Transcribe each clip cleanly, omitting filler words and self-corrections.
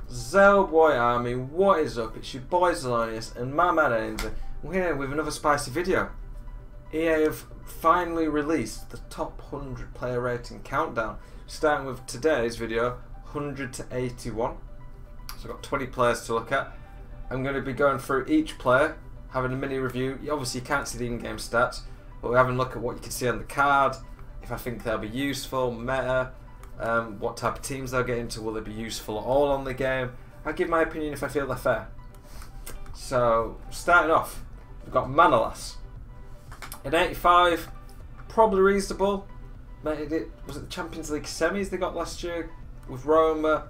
Boy Army, what is up? It's your boy Zelonius and my man Ainsley. We're here with another spicy video. EA have finally released the top 100 player rating countdown, starting with today's video, 100 to 81. So I've got 20 players to look at. I'm going to be going through each player, having a mini review. Obviously you can't see the in-game stats, but we're having a look at what you can see on the card, if I think they'll be useful, meta, what type of teams they'll get into, will they be useful at all on the game. I'll give my opinion if I feel they're fair. So, starting off, we've got Manolas. At 85, probably reasonable. Was it the Champions League semis they got last year with Roma?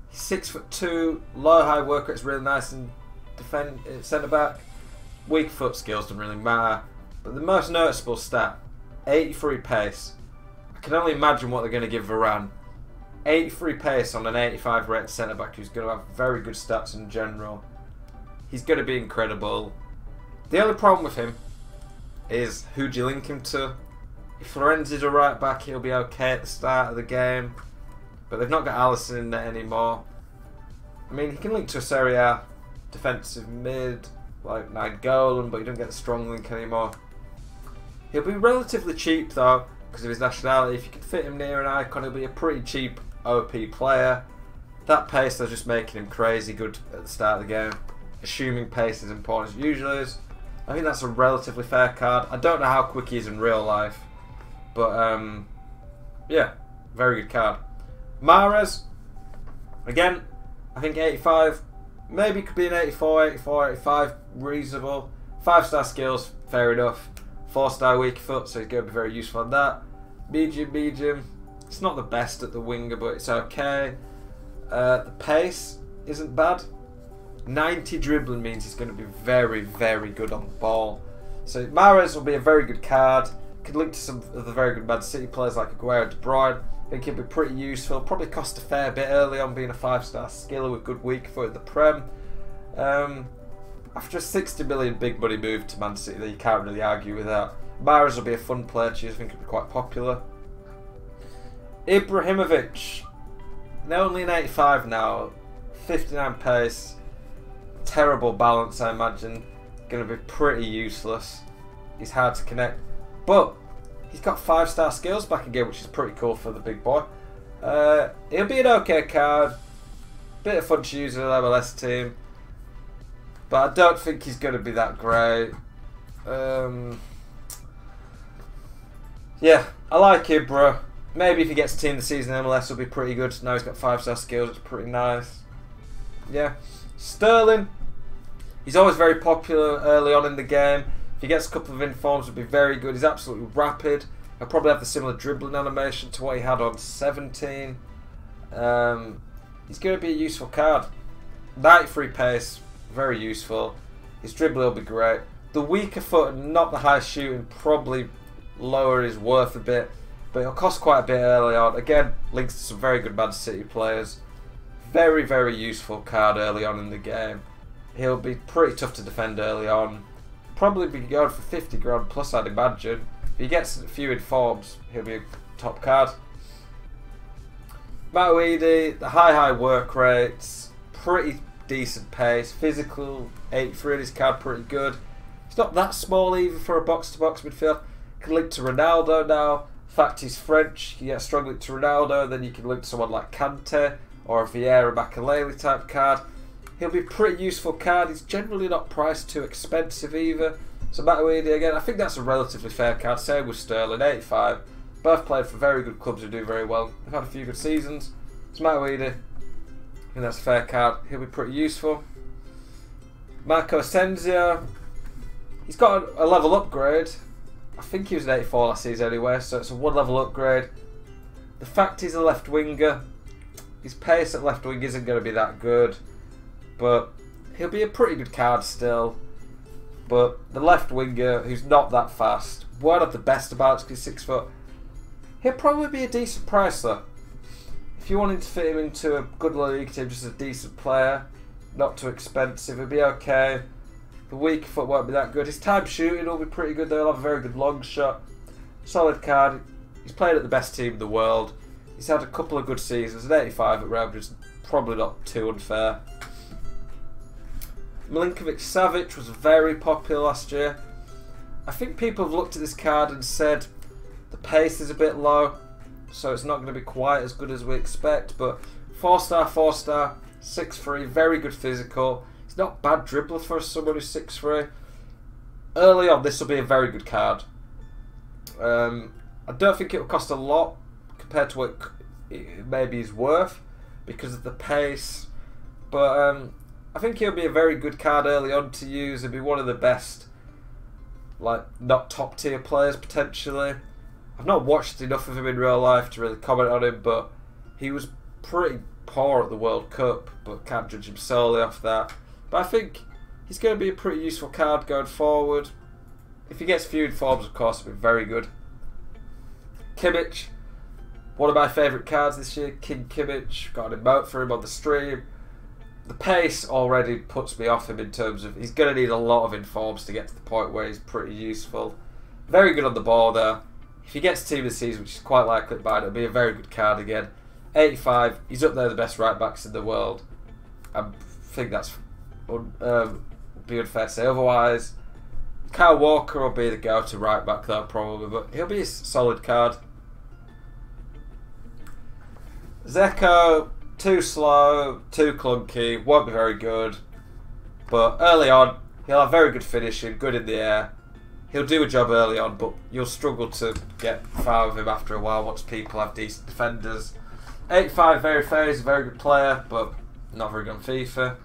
He's 6'2", low high work rate's really nice, and centre back. Weak foot skills don't really matter. But the most noticeable stat, 83 pace. I can only imagine what they're going to give Varane. 83 pace on an 85 rated centre back who's going to have very good stats in general. He's going to be incredible. The only problem with him is who do you link him to? If Florenzi's a right back, he'll be okay at the start of the game, but they've not got Alisson in there anymore. I mean, he can link to a Serie A defensive mid like Nainggolan, but you don't get the strong link anymore. He'll be relatively cheap though, because of his nationality. If you can fit him near an icon, he'll be a pretty cheap OP player. That pace, they're just making him crazy good at the start of the game, assuming pace is important as it usually is. I think that's a relatively fair card. I don't know how quick he is in real life, but yeah, very good card. Mahrez, again, I think 85, maybe could be an 84, 85, reasonable. 5-star skills, fair enough. 4-star weak foot, so he's going to be very useful on that. Medium. It's not the best at the winger, but it's okay. The pace isn't bad. 90 dribbling means he's going to be very, very good on the ball. So Mahrez will be a very good card. Could link to some of the very good Man City players like Aguero, De Bruyne. I think he'll be pretty useful. Probably cost a fair bit early on, being a 5-star skiller with good weak foot in the Prem. After a 60 million big money move to Man City, you can't really argue with that. Mahrez will be a fun player to use. I think he'll be quite popular. Ibrahimovic, they're only an 85 now. 59 pace. Terrible balance, I imagine. Going to be pretty useless. He's hard to connect. But he's got 5-star skills back again, which is pretty cool for the big boy. He'll be an okay card. Bit of fun to use in an MLS team. But I don't think he's going to be that great. Yeah, I like Ibra. Maybe if he gets team of the season in MLS, he'll be pretty good. Now he's got 5-star skills, it's pretty nice. Yeah. Sterling, he's always very popular early on in the game. If he gets a couple of informs, he'll be very good. He's absolutely rapid. He'll probably have the similar dribbling animation to what he had on 17. He's going to be a useful card. 93 pace, very useful. His dribbling will be great. The weaker foot and not the highest shooting, probably lower his worth a bit, but it'll cost quite a bit early on. Again, links to some very good Man City players. Very, very useful card early on in the game. He'll be pretty tough to defend early on. Probably be going for 50 grand plus, I'd imagine. If he gets a few informs, he'll be a top card. Matuidi, the high work rates, pretty decent pace, physical, 83 in his card, pretty good. He's not that small even for a box-to-box midfield. Can link to Ronaldo now. In fact, he's French. You get a strong link to Ronaldo, then you can link to someone like Kante or a Vieira Makelele type card. He'll be a pretty useful card. He's generally not priced too expensive either. So Matuidi again, I think that's a relatively fair card. Same with Sterling, 85. Both played for very good clubs who do very well. They've had a few good seasons. So Matuidi, I think that's a fair card. He'll be pretty useful. Marco Asensio, he's got a level upgrade. I think he was an 84 last season anyway, so it's a 1 level upgrade. The fact he's a left winger, his pace at left wing isn't going to be that good, but he'll be a pretty good card still. But the left winger, who's not that fast, won't have the best about it because he's 6 foot. He'll probably be a decent price though. If you wanted to fit him into a good league team, just a decent player, not too expensive, it'll be okay. The weak foot won't be that good. His time shooting will be pretty good. They'll have a very good long shot. Solid card. He's played at the best team in the world. He's had a couple of good seasons. An 85 at Real Madrid probably not too unfair. Milinkovic-Savic was very popular last year. I think people have looked at this card and said the pace is a bit low, so it's not going to be quite as good as we expect, but 4-star, 4-star, 6'3", very good physical. He's not bad dribbler for someone who's 6'3". Early on, this will be a very good card. I don't think it will cost a lot compared to what it maybe is worth because of the pace, but I think he'll be a very good card early on to use. He'll be one of the best, like, not top tier players potentially. I've not watched enough of him in real life to really comment on him, but he was pretty poor at the World Cup, but can't judge him solely off that. But I think he's going to be a pretty useful card going forward. If he gets few informs, of course, it'll be very good. Kimmich, one of my favourite cards this year. King Kimmich, got an emote for him on the stream. The pace already puts me off him in terms of he's going to need a lot of informs to get to the point where he's pretty useful. Very good on the ball there. If he gets team of the season, which is quite likely, but it'll be a very good card again. 85, he's up there the best right backs in the world. I think that's be unfair to say otherwise. Kyle Walker will be the go-to right back there probably, but he'll be a solid card. Zeko, too slow, too clunky, won't be very good, but early on he'll have very good finishing, good in the air. He'll do a job early on, but you'll struggle to get far with him after a while once people have decent defenders. 85, very fair, he's a very good player, but not very good on FIFA.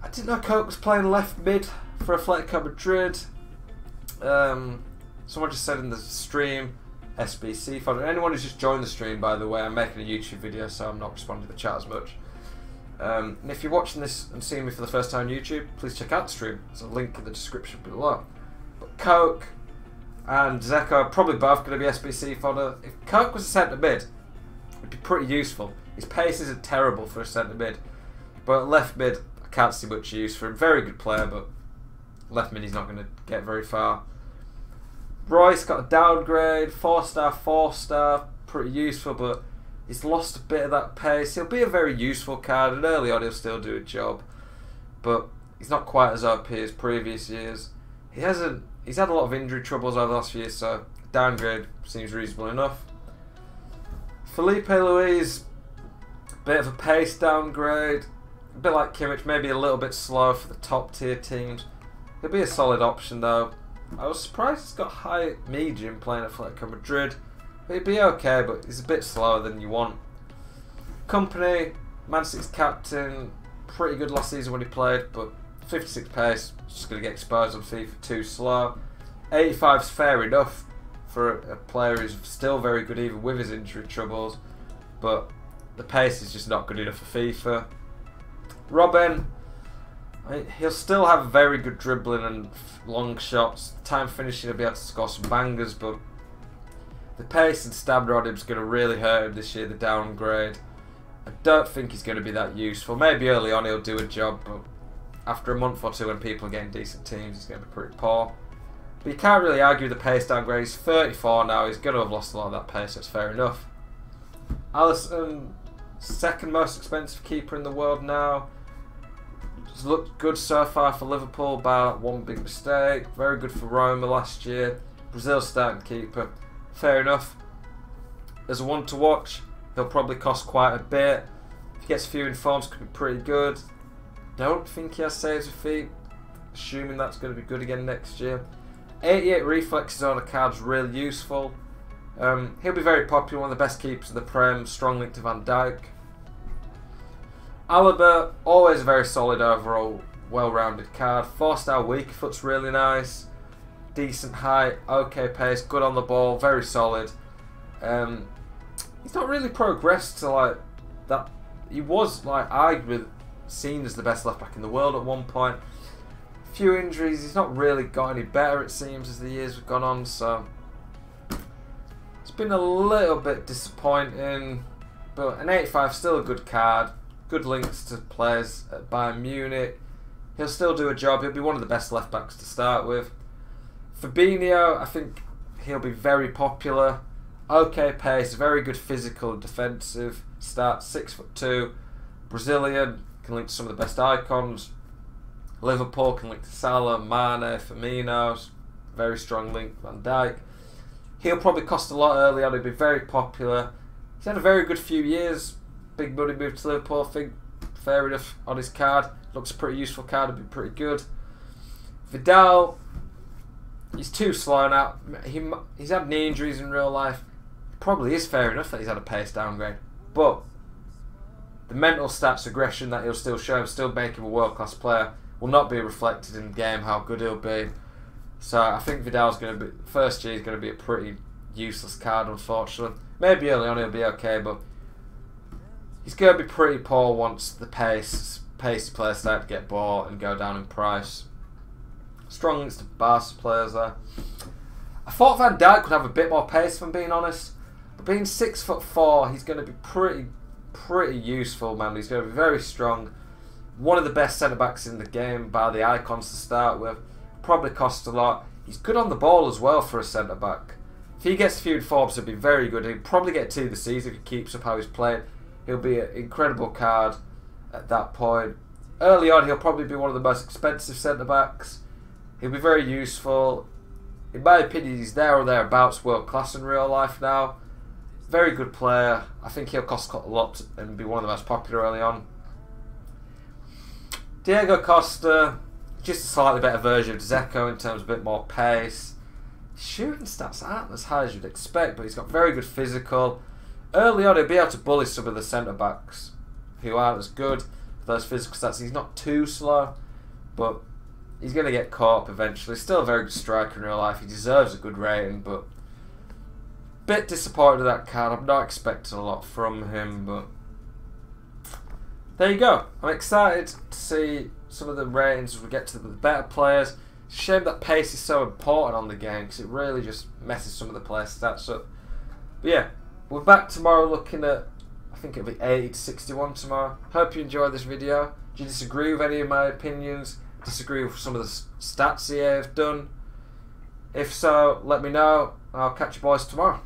I didn't know Coke was playing left mid for Atletico Madrid. Someone just said in the stream, SBC fodder. Anyone who's just joined the stream, by the way, I'm making a YouTube video, so I'm not responding to the chat as much. And if you're watching this and seeing me for the first time on YouTube, please check out the stream. There's a link in the description below. But Coke and Zeko are probably both going to be SBC fodder. If Coke was a centre mid, it'd be pretty useful. His pace isn't terrible for a centre mid, but left mid, I can't see much use for him. Very good player, but left mid he's not going to get very far. Royce got a downgrade, 4-star, 4-star, pretty useful, but he's lost a bit of that pace. He'll be a very useful card, and early on he'll still do a job, but he's not quite as OP as previous years. He's had a lot of injury troubles over the last few years, so downgrade seems reasonable enough. Felipe Luis, bit of a pace downgrade, a bit like Kimmich, maybe a little bit slow for the top tier teams. He'll be a solid option though. I was surprised he's got high medium playing at Atletico Madrid. He'd be okay, but he's a bit slower than you want. Company, Man City's captain, pretty good last season when he played, but 56 pace, just going to get exposed on FIFA, too slow. 85's fair enough for a player who's still very good even with his injury troubles, but the pace is just not good enough for FIFA. Robin, he'll still have very good dribbling and long shots. Time finishing, he'll be able to score some bangers, but the pace and stamina on him is going to really hurt him this year, the downgrade. I don't think he's going to be that useful. Maybe early on he'll do a job, but after a month or two when people are getting decent teams, he's going to be pretty poor. But you can't really argue the pace downgrade. He's 34 now, he's going to have lost a lot of that pace, so it's fair enough. Alisson, second most expensive keeper in the world now. He's looked good so far for Liverpool, bar one big mistake. Very good for Roma last year. Brazil's starting keeper. Fair enough. As a one to watch, he'll probably cost quite a bit. If he gets a few informs, could be pretty good. Don't think he has saves with feet. Assuming that's going to be good again next year. 88 reflexes on a card's really useful. He'll be very popular, one of the best keepers in the Prem. Strong link to Van Dijk. Alaba, always a very solid overall, well-rounded card. 4-star weak foot's really nice. Decent height, okay pace, good on the ball, very solid. He's not really progressed to like that. He was like arguably seen as the best left back in the world at one point. A few injuries, he's not really got any better it seems as the years have gone on, so it's been a little bit disappointing. But an 85 still a good card. Good links to players at Bayern Munich. He'll still do a job. He'll be one of the best left backs to start with. Fabinho, I think he'll be very popular. Okay pace, very good physical and defensive. stats. 6'2", Brazilian, can link to some of the best icons. Liverpool can link to Salah, Mane, Firmino. Very strong link, Van Dijk. He'll probably cost a lot early on. He'll be very popular. He's had a very good few years. Big money move to Liverpool. I think fair enough on his card. Looks a pretty useful card. It'll be pretty good. Vidal, he's too slow now. He's had knee injuries in real life. Probably is fair enough that he's had a pace downgrade. But the mental stats, aggression that he'll still show, still make him a world-class player, will not be reflected in the game how good he'll be. So I think Vidal's going to be, first year, he's going to be a pretty useless card, unfortunately. Maybe early on he'll be okay, but he's going to be pretty poor once the pacey players start to get bought and go down in price. Strong links to Barca players there. I thought Van Dijk would have a bit more pace, if I'm being honest. But being 6'4", he's going to be pretty useful, man. He's going to be very strong. One of the best centre-backs in the game by the icons to start with. Probably costs a lot. He's good on the ball as well for a centre-back. If he gets a few Forbes, he'll be very good. He'll probably get team of the season if he keeps up how he's playing. He'll be an incredible card at that point. Early on, he'll probably be one of the most expensive centre-backs. He'll be very useful. In my opinion, he's there or thereabouts world class in real life now. Very good player. I think he'll cost a lot and be one of the most popular early on. Diego Costa, just a slightly better version of Dzeko in terms of a bit more pace. Shooting stats aren't as high as you'd expect, but he's got very good physical. Early on, he'll be able to bully some of the centre-backs who aren't as good with those physical stats. He's not too slow, but he's going to get caught up eventually. Still a very good striker in real life. He deserves a good rating, but a bit disappointed with that card. I'm not expecting a lot from him, but there you go. I'm excited to see some of the ratings as we get to the better players. It's a shame that pace is so important on the game because it really just messes some of the player stats up. But yeah, we're back tomorrow looking at, I think it'll be 80 to 61 tomorrow. Hope you enjoyed this video. Do you disagree with any of my opinions? Disagree with some of the stats EA have done? If so, let me know. I'll catch you boys tomorrow.